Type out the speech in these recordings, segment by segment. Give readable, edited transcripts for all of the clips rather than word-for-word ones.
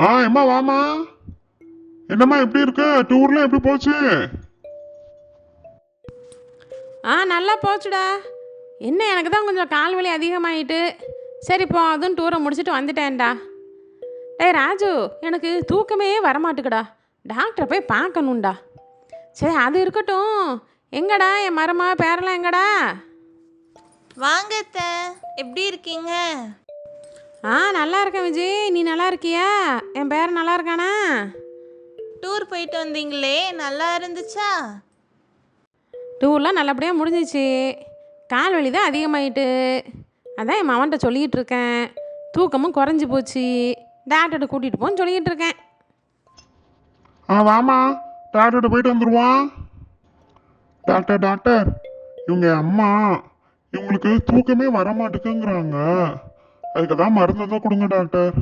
எம்மா வாமா. என்னம்மா எப்படி இருக்கு? டூர்லாம் எப்படி போச்சு? நல்லா போச்சுடா. என்ன எனக்கு தான் கொஞ்சம் கால் வலி அதிகமாகிட்டு, சரி இப்போ அதுவும் டூரை முடிச்சுட்டு வந்துட்டேன்டா. டேய் ராஜு, எனக்கு தூக்கமே வரமாட்டுக்குடா. டாக்டரை போய் பார்க்கணும்டா. சரி அது இருக்கட்டும், எங்கடா என் மருமா பேரெல்லாம் எங்கடா? வாங்க அத்தை, எப்படி இருக்கீங்க? நல்லா இருக்கேன் விஜய், நீ நல்லா இருக்கியா? என் பேர் நல்லா இருக்கானா? டூர் போயிட்டு வந்தீங்களே, நல்லா இருந்துச்சா? டூர்லாம் நல்லபடியாக முடிஞ்சிச்சு. கால் வலி தான் அதிகமாகிட்டு, அதான் என் மவன்கிட்ட சொல்லிகிட்டு இருக்கேன். தூக்கமும் குறைஞ்சி போச்சு, டாக்டர்கிட்ட கூட்டிகிட்டு போன்னு சொல்லிகிட்டு இருக்கேன். வாமா, டாக்டர்கிட்ட போயிட்டு வந்துடுவான். டாக்டர் டாக்டர், இவங்க அம்மா இவங்களுக்கு தூக்கமே வரமாட்டேங்குங்கிறாங்க. அதுக்கு தான் மருந்து தான் கொடுங்க டாக்டர்.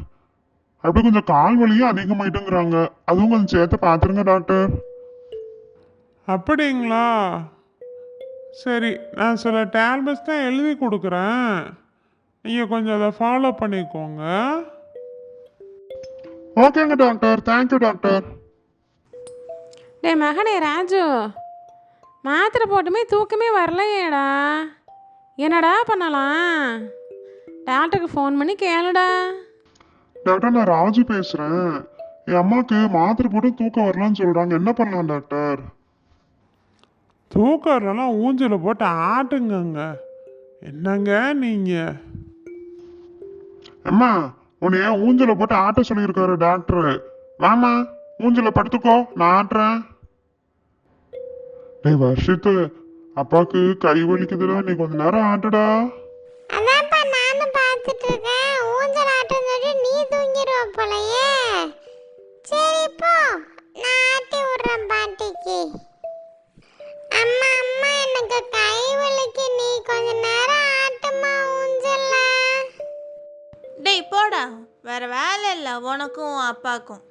அப்படி கொஞ்சம் கால் வலியும் அதிகமாயிட்டுங்கிறாங்க. அதுவும் கொஞ்சம் சேர்த்து பார்த்துருங்க டாக்டர். அப்படிங்களா? சரி, நான் சில டேப்லெட்ஸ் தான் எழுதி கொடுக்குறேன், நீங்கள் கொஞ்சம் அதை ஃபாலோ பண்ணிக்கோங்க. ஓகேங்க டாக்டர், தேங்க்யூ டாக்டர். டே மகனே ராஜு, மாத்திரை போட்டுமே தூக்கமே வரலையேடா. என்னடா பண்ணலாம்? டாக்டருக்கு ஃபோன் பண்ணி கேளுடா. டாக்டர், நான் ராஜு பேசுறேன். என் அம்மாவுக்கு மாத்திரை போட்டு தூக்கம் வரலான்னு சொல்றாங்க. என்ன பண்ணலாம் டாக்டர்? தூக்கறலாம் ஊஞ்சலை போட்டு ஆட்டுங்கங்க. என்னங்க நீங்கள்? அம்மா, உன்னைய ஊஞ்சலை போட்டு ஆட்ட சொல்லியிருக்காரு டாக்டர். வாமா, ஊஞ்சலை படுத்துக்கோ, நான் ஆட்டுறேன். டேய் வர்ஷித்து, அப்பாவுக்கு கை வலிக்குதுடா, நீ கொஞ்ச நேரம் ஆட்டுடா. அதான்ப்பா நானும் பார்த்துட்டு இருக்கேன். ஊஞ்சல் ஆட்டம் சொல்லி நீ தூங்கிடுவ போலயே. சரி போ, நான் ஆட்டி விடுறேன் பாட்டிக்கு. அம்மா அம்மா, எனக்கு கை வலிக்கு, நீ கொஞ்ச நேரம் ஆட்டுமா ஊஞ்சல்ல. டேய் போடா, வேற வேலை இல்லை உனக்கும் அப்பாக்கும்.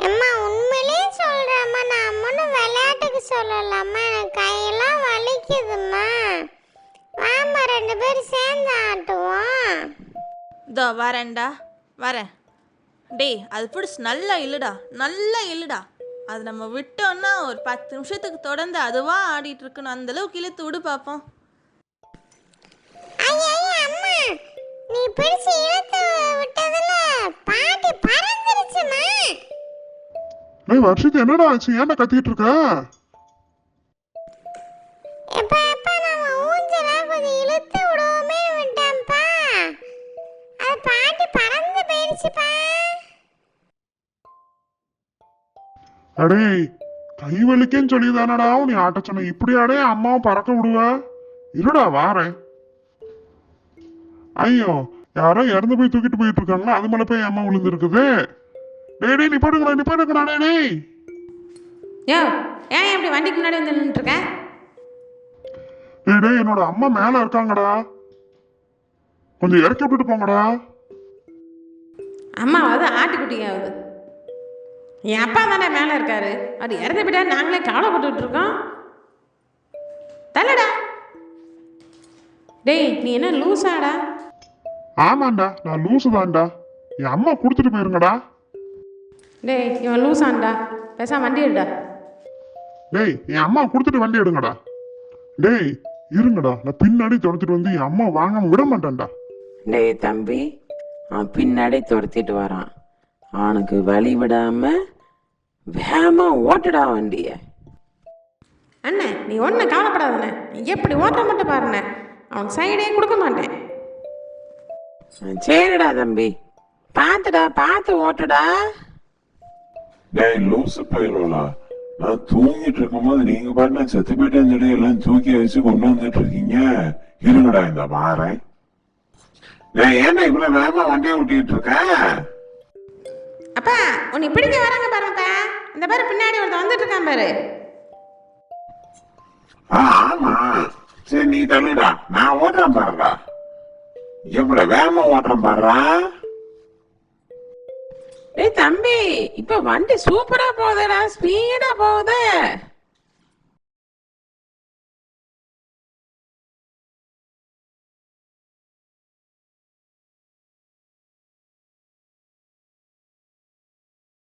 அம்மா உண்மையிலேயே சொல்றேம்மா, நான் ஒன்றும் விளையாட்டுக்கு சொல்லலாமா, எனக்கு கையெல்லாம் வலிக்குதும்மா. வாமா, 2 பேரும் சேர்ந்து ஆட்டுவோம். இதோ வரேன்டா, வரேன். டேய் அது பிடிச்சி நல்லா இழுடா, நல்லா இழுடா. அது நம்ம விட்டோன்னா ஒரு 10 நிமிஷத்துக்கு தொடர்ந்து அதுவாக ஆடிட்டு இருக்கணும். அந்தளவுக்கு இழுத்து விடு பார்ப்போம். ஐயா அம்மா, நீ பிடிச்சு இழுத்து விட்டதுல பாட்டி பறந்துருச்சுமா. டேய் வர்ஷித்து, என்னடா ஆச்சு? ஏன்டா கத்திட்டு இருக்க? எப்பா எப்பா, நம்ம ஊஞ்சல கொஞ்சம் இழுத்து விடுவோமே விட்டேன்ப்பா, அது பாட்டி பறந்து போயிடுச்சுப்பா. அடே, கை வலிக்குன்னு சொல்லி தானடா நீ ஆட்ட சொன்ன. இப்படியாடே அம்மாவை பறக்க விடுவ? இருடா வாரேன். ஐயோ, யாரோ இறந்து போய் தூக்கிட்டு போயிட்டு இருக்காங்களா, அது மேல போய் அம்மா விழுந்துருக்குது. டேய் டேய், நிப்பாட்டுங்கடா நிப்பாட்டுங்கடா. டேய் யோ, ஏன் இப்படி வண்டிக்கு முன்னாடி வந்து நின்றுட்டுருக்க? டேய் டேய், என்னோட அம்மா மேல இருக்காங்கடா, கொஞ்சம் இறக்கி விட்டுட்டு போங்கடா. அம்மாவது ஆட்டுக்குட்டியாவது. என் அப்பா தானே மேலே இருக்காரு, அது இறந்து விட்டா நாங்களே கவலைப்பட்டுட்டு இருக்கோம். தள்ளடா. டேய் நீ என்ன லூசாடா? ஆமாண்டா, நான் லூசு தான்டா. என் அம்மா கொடுத்துட்டு போயிருங்கடா. டேய் இவன் லூசான்டா, பேசாம வண்டி எடுடா. டேய், என் அம்மா கொடுத்துட்டு வண்டி எடுங்கடா. டேய் இருங்கடா, நான் பின்னாடி துரத்துட்டு வந்து என் அம்மா வாங்காம விட மாட்டேன்டா. டேய் தம்பி, அவன் பின்னாடி துரத்திட்டு வரான், அவனுக்கு வழி விடாம வேகமா ஓட்டுடா வண்டிய. அண்ணே நீ ஒன்றும் கவலைப்படாதண்ணே, நீ எப்படி ஓட்ட மட்டும் பாருண்ணே, அவனுக்கு சைடே கொடுக்க மாட்டேன். சரிடா தம்பி, பார்த்துடா, பார்த்து ஓட்டுடா. டேய் லூசு பயிரோலா, நான் தூங்கிட்டு இருக்கும்போது நீங்க பாட்டு செத்து போயிட்டேன்னு சொல்லி எல்லாம் தூக்கி வச்சு கொண்டு வந்துட்டு இருக்கீங்க. இருங்கடா இந்த மாறேன். நான் ஏன்னா இவ்வளவு வேகமா வண்டியை ஓட்டிட்டு இருக்கேன்? அப்பா உன்னை பிடிக்க வராங்க பாருங்கப்பா, இந்த பாரு பின்னாடி ஒருத்தன் வந்துட்டு இருக்கான் பாரு. ஆமா, சரி நீ தள்ளுடா, நான் ஓட்டுறேன் பாருடா. எவ்வளவு வேகமா ஓட்டுறேன் பாருடா. டேய் தம்பி, இப்ப வண்டி சூப்பரா போகுதுடா, ஸ்பீடா போகுது.